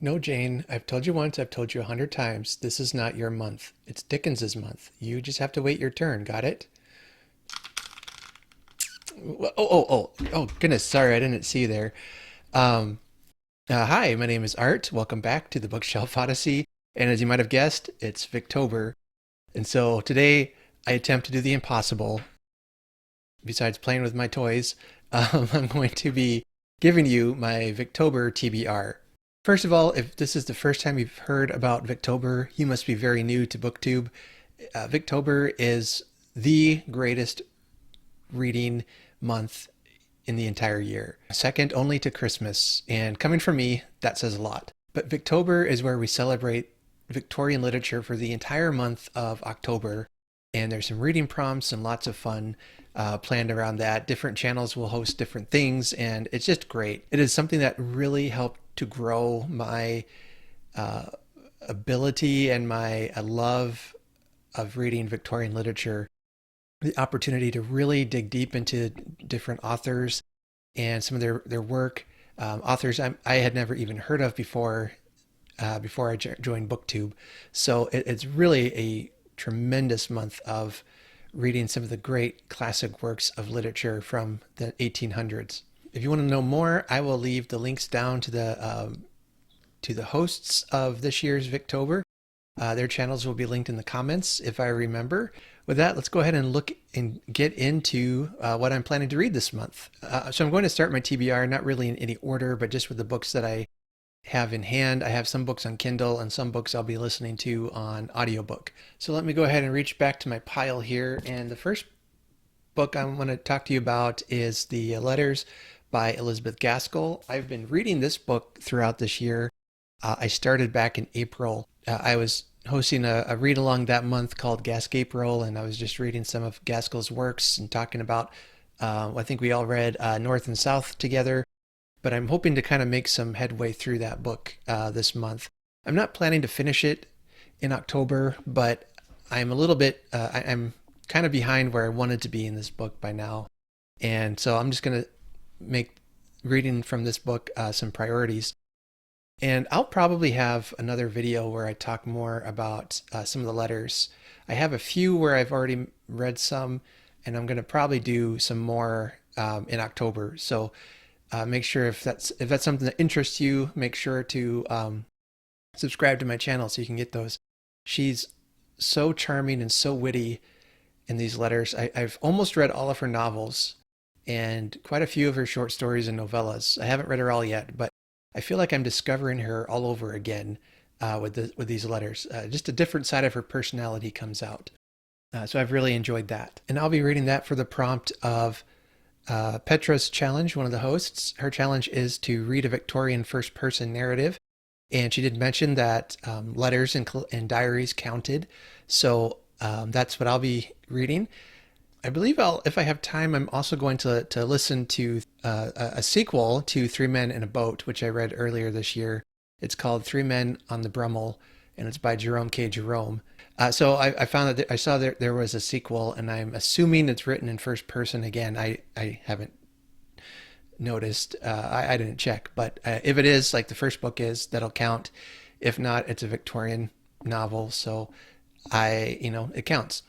No, Jane, I've told you once, I've told you 100 times, this is not your month. It's Dickens's month. You just have to wait your turn, got it? Oh, goodness, sorry, I didn't see you there. Um, Hi, my name is Art. Welcome back to the Bookshelf Odyssey. And as you might have guessed, it's Victober. And so today I attempt to do the impossible. Besides playing with my toys, I'm going to be giving you my Victober TBR. First of all, if this is the first time you've heard about Victober, you must be very new to BookTube. Victober is the greatest reading month in the entire year, second only to Christmas. And coming from me, that says a lot. But Victober is where we celebrate Victorian literature for the entire month of October. And there's some reading prompts and lots of fun planned around that. Different channels will host different things, and it's just great. It is something that really helped to grow my uh, ability and my love of reading Victorian literature. The opportunity to really dig deep into different authors and some of their work, authors I had never even heard of before I joined BookTube. So it's really a tremendous month of reading some of the great classic works of literature from the 1800s. If you want to know more, I will leave the links down to the hosts of this year's Victober. Their channels will be linked in the comments if I remember. With that, let's go ahead and look and get into what I'm planning to read this month. So I'm going to start my TBR, not really in any order, but just with the books that I have in hand. I have some books on Kindle and some books I'll be listening to on audiobook. So let me go ahead and reach back to my pile here. And the first book I want to talk to you about is The Letters by Elizabeth Gaskell. I've been reading this book throughout this year. I started back in April. I was hosting a read along that month called Gask April, and I was just reading some of Gaskell's works and talking about, I think we all read North and South together, but I'm hoping to kind of make some headway through that book this month. I'm not planning to finish it in October, but I'm a little bit, I'm kind of behind where I wanted to be in this book by now. And so I'm just going to make reading from this book some priorities. And I'll probably have another video where I talk more about some of the letters. I have a few where I've already read some, and I'm going to probably do some more in October. So make sure if that's something that interests you, make sure to subscribe to my channel so you can get those. She's so charming and so witty in these letters. I've almost read all of her novels and quite a few of her short stories and novellas. I haven't read her all yet, but I feel like I'm discovering her all over again with these letters. Just a different side of her personality comes out. So I've really enjoyed that. And I'll be reading that for the prompt of Petra's challenge, one of the hosts. Her challenge is to read a Victorian first-person narrative. And she did mention that letters and diaries counted. So that's what I'll be reading. I believe if I have time, I'm also going to listen to a sequel to Three Men in a Boat, which I read earlier this year. It's called Three Men on the Bummel, and it's by Jerome. So I found that I saw there was a sequel, and I'm assuming it's written in first person again. I haven't noticed. I didn't check, but if it is, like the first book is, that'll count. If not, it's a Victorian novel, so it counts.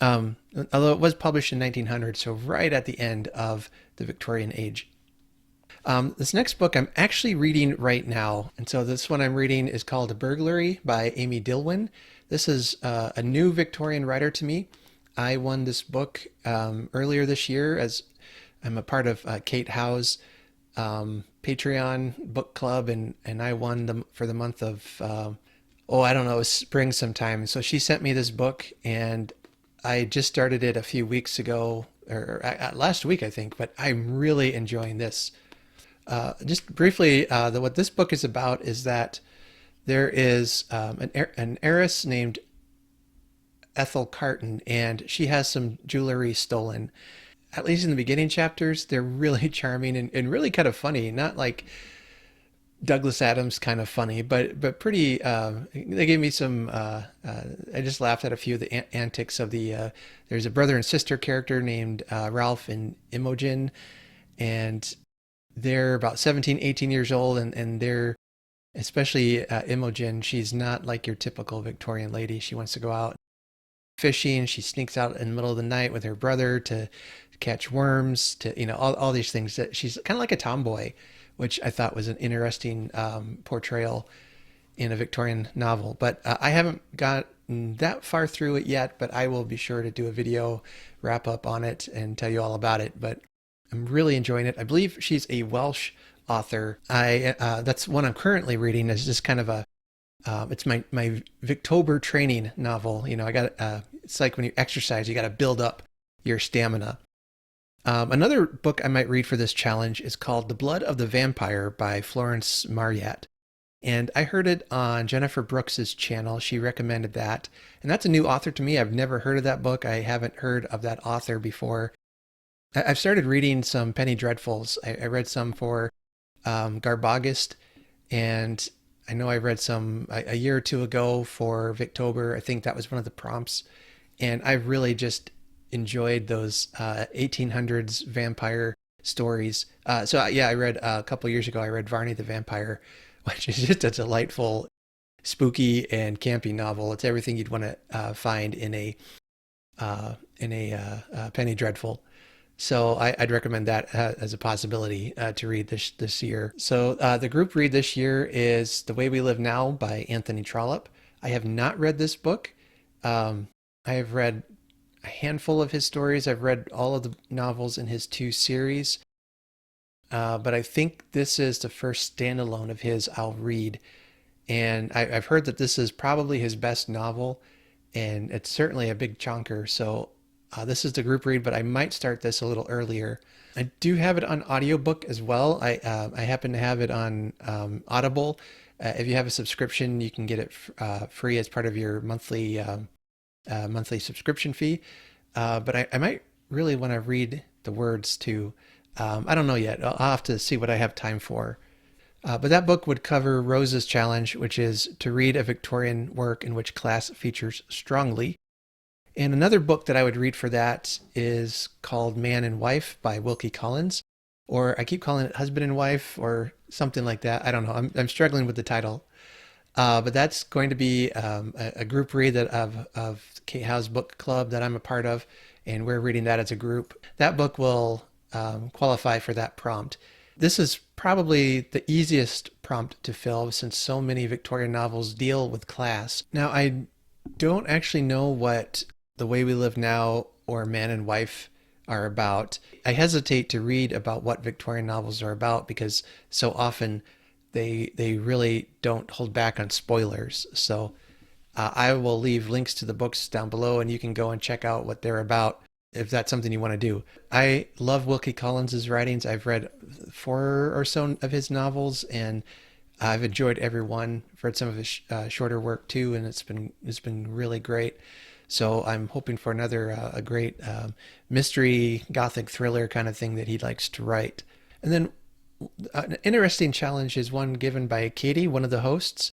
Although it was published in 1900, so right at the end of the Victorian age. This next book I'm actually reading right now, and so this one I'm reading is called Burglary by Amy Dillwyn. This is a new Victorian writer to me. I won this book earlier this year as I'm a part of Kate Howe's Patreon book club, and I won them for the month of, I don't know, it was spring sometime. So she sent me this book, and I just started it a few weeks ago, or last week, I think, but I'm really enjoying this. Just briefly, what this book is about is that there is an heiress named Ethel Carton, and she has some jewelry stolen. At least in the beginning chapters, they're really charming and really kind of funny. Not like Douglas Adams kind of funny, but pretty. They gave me some. I just laughed at a few of the antics of the. There's a brother and sister character named Ralph and Imogen, and they're about 17, 18 years old, and especially Imogen. She's not like your typical Victorian lady. She wants to go out fishing. She sneaks out in the middle of the night with her brother to catch worms, to, all these things. That she's kind of like a tomboy, which I thought was an interesting portrayal in a Victorian novel. But I haven't gotten that far through it yet, but I will be sure to do a video wrap up on it and tell you all about it. But I'm really enjoying it. I believe she's a Welsh author. I That's one I'm currently reading. It's just kind of a it's my Victober training novel. I got it's like when you exercise, you got to build up your stamina. Another book I might read for this challenge is called The Blood of the Vampire by Florence Marryat. And I heard it on Jennifer Brooks's channel. She recommended that. And that's a new author to me. I've never heard of that book. I haven't heard of that author before. I've started reading some Penny Dreadfuls. I read some for Garbogist, and I know I read some a year or two ago for Victober. I think that was one of the prompts. And I really just enjoyed those 1800s vampire stories. I read a couple years ago, I read Varney the Vampire, which is just a delightful, spooky and campy novel. It's everything you'd want to find in a Penny Dreadful. So I'd recommend that as a possibility to read this year. So the group read this year is The Way We Live Now by Anthony Trollope. I have not read this book. I have read a handful of his stories. I've read all of the novels in his 2 series. But I think this is the first standalone of his I'll read. And I've heard that this is probably his best novel, and it's certainly a big chunker. So this is the group read, but I might start this a little earlier. I do have it on audiobook as well. I happen to have it on Audible. If you have a subscription, you can get it free as part of your monthly subscription fee. But I might really want to read the words too. I don't know yet. I'll have to see what I have time for. But that book would cover Rose's challenge, which is to read a Victorian work in which class features strongly. And another book that I would read for that is called Man and Wife by Wilkie Collins, or I keep calling it Husband and Wife or something like that. I don't know. I'm struggling with the title. But that's going to be a group read of Kate Howe's book club that I'm a part of, and we're reading that as a group. That book will qualify for that prompt. This is probably the easiest prompt to fill since so many Victorian novels deal with class. Now, I don't actually know what The Way We Live Now or Man and Wife are about. I hesitate to read about what Victorian novels are about because so often they really don't hold back on spoilers. So I will leave links to the books down below, and you can go and check out what they're about if that's something you want to do. I love Wilkie Collins's writings. I've read 4 or so of his novels, and I've enjoyed every one. I've read some of his shorter work too, and it's been really great. So I'm hoping for another a great mystery gothic thriller kind of thing that he likes to write. And then an interesting challenge is one given by Katie, one of the hosts,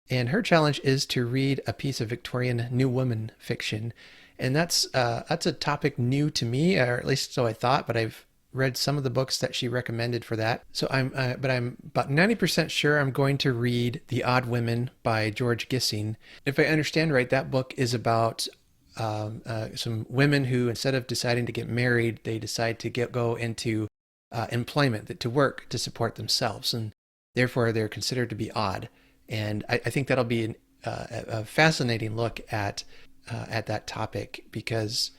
and her challenge is to read a piece of Victorian New Woman fiction. And that's a topic new to me, or at least so I thought, but I've read some of the books that she recommended for that. So I'm about 90% sure I'm going to read The Odd Women by George Gissing. If I understand right, that book is about some women who, instead of deciding to get married, they decide to go into employment, to work to support themselves, and therefore they're considered to be odd. And I think that'll be a fascinating look at that topic, because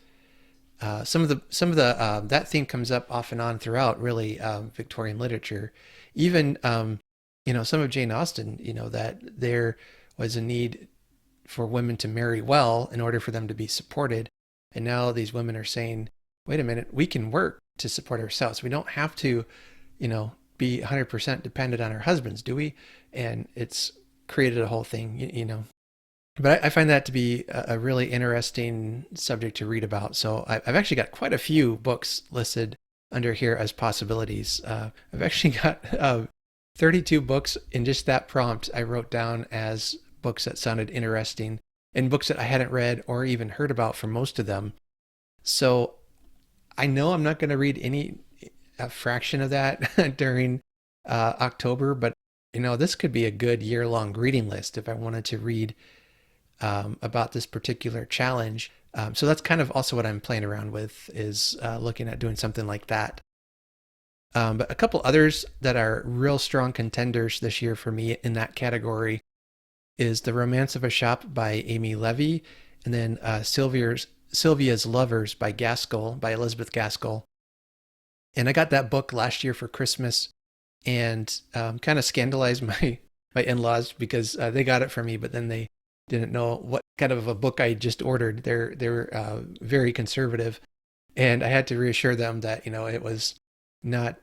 some of the that theme comes up off and on throughout really Victorian literature. Even some of Jane Austen, that there was a need for women to marry well in order for them to be supported, and now these women are saying, wait a minute, we can work to support ourselves. We don't have to be 100% dependent on our husbands, do we? And it's created a whole thing. But I find that to be a really interesting subject to read about. So I've actually got quite a few books listed under here as possibilities. I've actually got 32 books in just that prompt I wrote down as books that sounded interesting, and books that I hadn't read or even heard about for most of them. So I know I'm not going to read a fraction of that during October, but this could be a good year-long reading list if I wanted to read about this particular challenge. So that's kind of also what I'm playing around with is looking at doing something like that. But a couple others that are real strong contenders this year for me in that category is The Romance of a Shop by Amy Levy, and then Sylvia's Lovers by Gaskell, by Elizabeth Gaskell. And I got that book last year for Christmas and kind of scandalized my in-laws because they got it for me, but then they didn't know what kind of a book I just ordered. They're very conservative, and I had to reassure them that it was not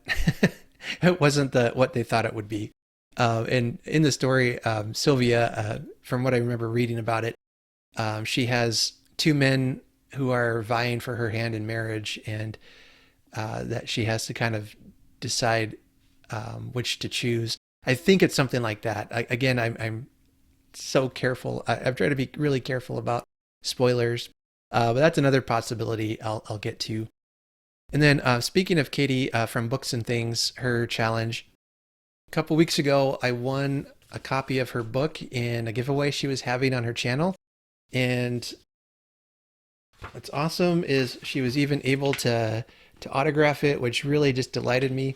it wasn't what they thought it would be. And in the story, Sylvia, from what I remember reading about it, she has two men who are vying for her hand in marriage, and that she has to kind of decide which to choose. I think it's something like that. I'm so careful. I've tried to be really careful about spoilers, but that's another possibility I'll get to. And then speaking of Katie from Books and Things, her challenge, a couple weeks ago, I won a copy of her book in a giveaway she was having on her channel. And what's awesome is she was even able to autograph it, which really just delighted me.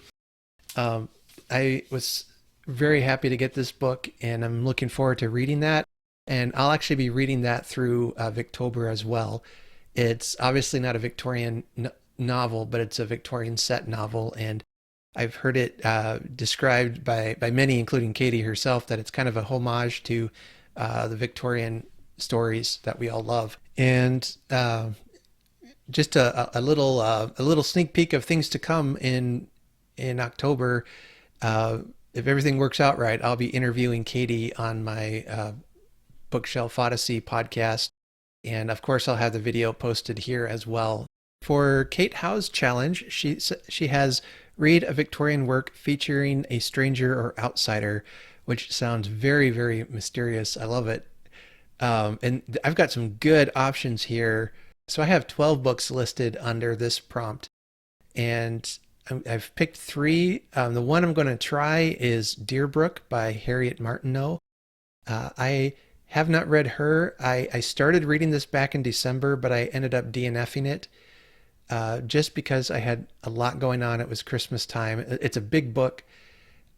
I was very happy to get this book, and I'm looking forward to reading that. And I'll actually be reading that through Victober as well. It's obviously not a Victorian novel, but it's a Victorian set novel, and I've heard it described by many, including Katie herself, that it's kind of a homage to the Victorian stories that we all love. And just a little sneak peek of things to come in October. If everything works out right, I'll be interviewing Katie on my Bookshelf Odyssey podcast, and of course I'll have the video posted here as well. For Kate Howe's challenge, she has read a Victorian work featuring a stranger or outsider, which sounds very, very mysterious. I love it. And I've got some good options here. So I have 12 books listed under this prompt, and I've picked three. The one I'm going to try is Deerbrook by Harriet Martineau. I have not read her. I started reading this back in December, but I ended up DNFing it just because I had a lot going on. It was Christmas time. It's a big book,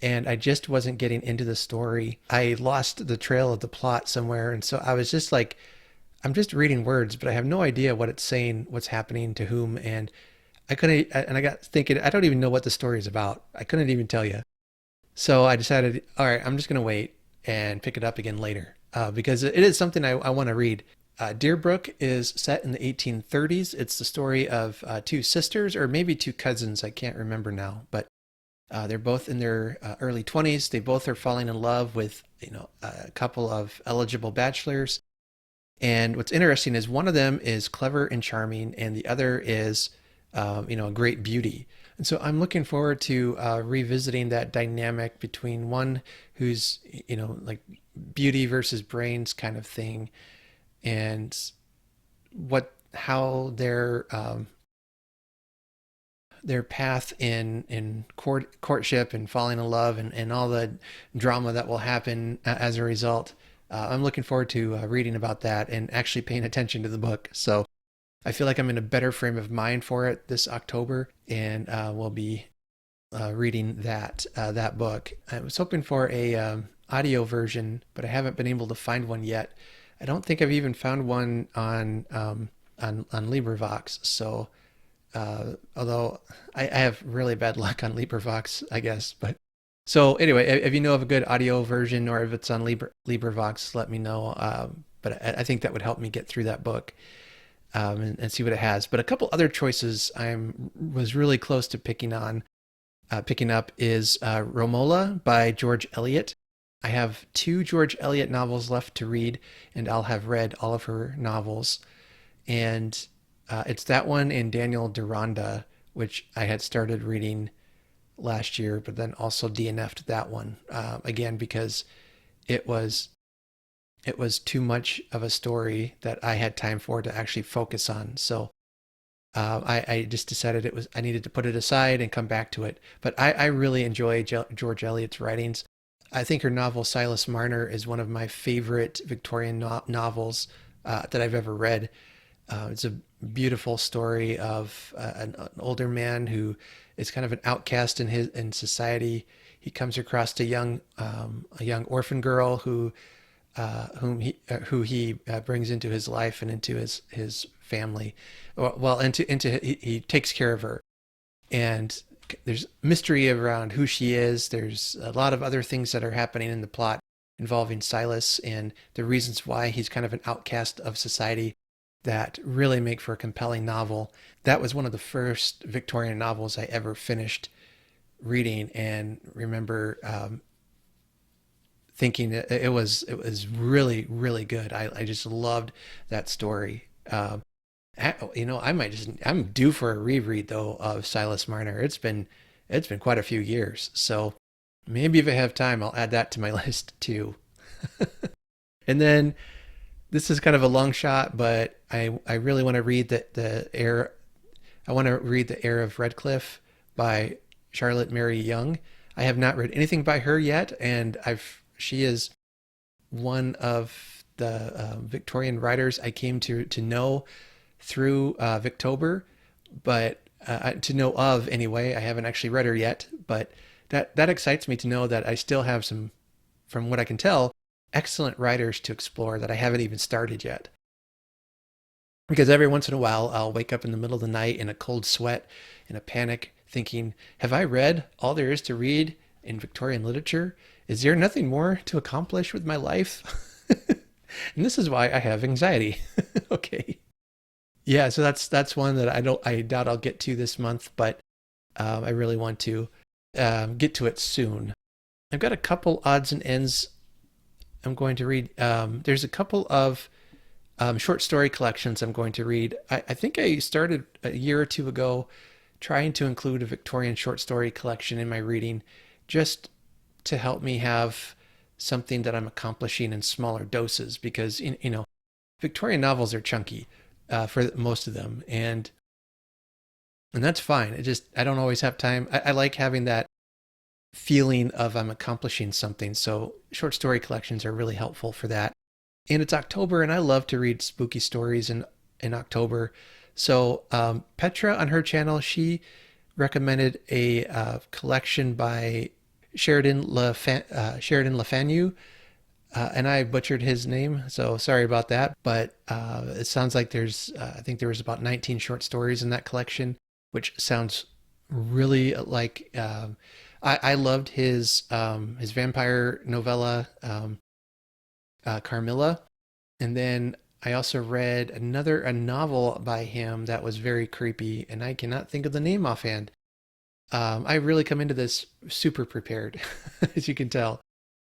and I just wasn't getting into the story. I lost the trail of the plot somewhere, and so I was just like, I'm just reading words, but I have no idea what it's saying, what's happening to whom, and I got thinking, I don't even know what the story is about. I couldn't even tell you. So I decided, all right, I'm just going to wait and pick it up again later because it is something I want to read. Deerbrook is set in the 1830s. It's the story of two sisters, or maybe two cousins. I can't remember now, but they're both in their early 20s. They both are falling in love with a couple of eligible bachelors. And what's interesting is one of them is clever and charming, and the other is a great beauty. And so I'm looking forward to revisiting that dynamic between one who's like beauty versus brains kind of thing, and how their path in courtship and falling in love and all the drama that will happen as a result. I'm looking forward to reading about that and actually paying attention to the book. So I feel like I'm in a better frame of mind for it this October, and we'll be reading that book. I was hoping for a audio version, but I haven't been able to find one yet. I don't think I've even found one on LibriVox. So although I have really bad luck on LibriVox, I guess, but. So anyway, if you know of a good audio version or if it's on LibriVox, let me know. But I think that would help me get through that book and see what it has. But a couple other choices I was really close to picking up is Romola by George Eliot. I have 2 George Eliot novels left to read, and I'll have read all of her novels. And it's that one and Daniel Deronda, which I had started reading last year, but then also DNF'd that one again because it was too much of a story that I had time for to actually focus on. So I just decided I needed to put it aside and come back to it. But I really enjoy George Eliot's writings. I think her novel Silas Marner is one of my favorite Victorian novels that I've ever read. It's a beautiful story of an older man who is kind of an outcast in society. He comes across a young orphan girl who he brings into his life and into his family. Well, he takes care of her, and there's mystery around who she is. There's a lot of other things that are happening in the plot involving Silas and the reasons why he's kind of an outcast of society that really make for a compelling novel. That was one of the first Victorian novels I ever finished reading, and remember thinking it was really really good. I just loved that story. I'm due for a reread though of Silas Marner. It's been quite a few years, so maybe if I have time, I'll add that to my list too. And then this is kind of a long shot, but I really want to read the Heir. I want to read the Heir of Redclyffe by Charlotte Mary Yonge. I have not read anything by her yet, and she is one of the Victorian writers I came to know through Victober, but to know of anyway. I haven't actually read her yet, but that excites me to know that I still have some, from what I can tell, excellent writers to explore that I haven't even started yet. Because every once in a while, I'll wake up in the middle of the night in a cold sweat, in a panic, thinking, have I read all there is to read in Victorian literature? Is there nothing more to accomplish with my life? And this is why I have anxiety. Okay. Yeah, so that's one that I doubt I'll get to this month, but I really want to get to it soon. I've got a couple odds and ends I'm going to read. There's a couple of short story collections I'm going to read. I think I started a year or two ago trying to include a Victorian short story collection in my reading, just to help me have something that I'm accomplishing in smaller doses, because Victorian novels are chunky for most of them, and that's fine. I don't always have time. I like having that feeling of I'm accomplishing something. So short story collections are really helpful for that. And it's October, and I love to read spooky stories in October. So Petra on her channel, she recommended a collection by Sheridan La Fenu, and I butchered his name, so sorry about that. But it sounds like I think there was about 19 short stories in that collection, which sounds really like. I loved his vampire novella, Carmilla, and then I also read a novel by him that was very creepy, and I cannot think of the name offhand. I really come into this super prepared, as you can tell.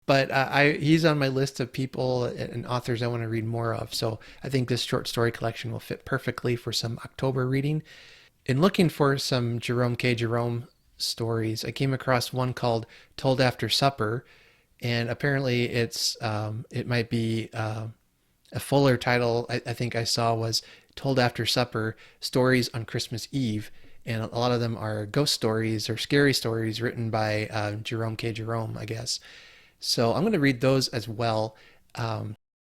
But he's on my list of people and authors I want to read more of. So I think this short story collection will fit perfectly for some October reading. In looking for some Jerome stories, I came across one called Told After Supper, and apparently it might be a fuller title. I think I saw was Told After Supper: Stories on Christmas Eve, and a lot of them are ghost stories or scary stories written by Jerome, I guess. So I'm going to read those as well,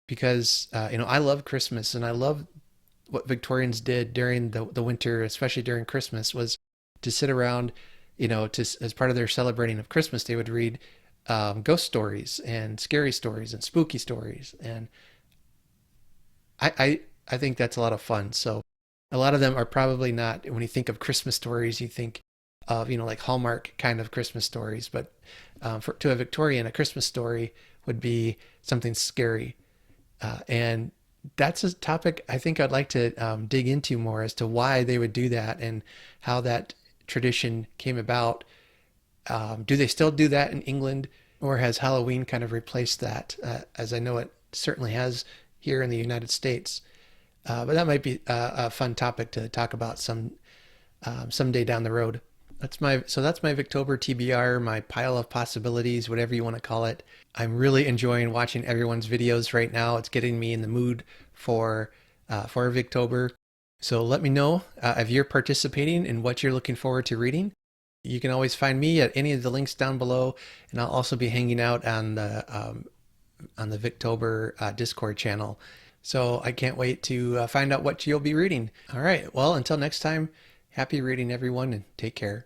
because I love Christmas, and I love what Victorians did during the winter, especially during Christmas, was to sit around, as part of their celebrating of Christmas, they would read ghost stories and scary stories and spooky stories, and I think that's a lot of fun. So a lot of them are probably not, when you think of Christmas stories, you think of, like Hallmark kind of Christmas stories, but to a Victorian, a Christmas story would be something scary. And that's a topic I think I'd like to dig into more, as to why they would do that and how that tradition came about. Do they still do that in England, or has Halloween kind of replaced that, as I know it certainly has here in the United States? But that might be a fun topic to talk about someday down the road. That's my Victober TBR, my pile of possibilities, whatever you want to call it. I'm really enjoying watching everyone's videos right now. It's getting me in the mood for Victober. So let me know if you're participating and what you're looking forward to reading. you can always find me at any of the links down below, and I'll also be hanging out on the Victober Discord channel. So I can't wait to find out what you'll be reading. All right, well, until next time, happy reading, everyone, and take care.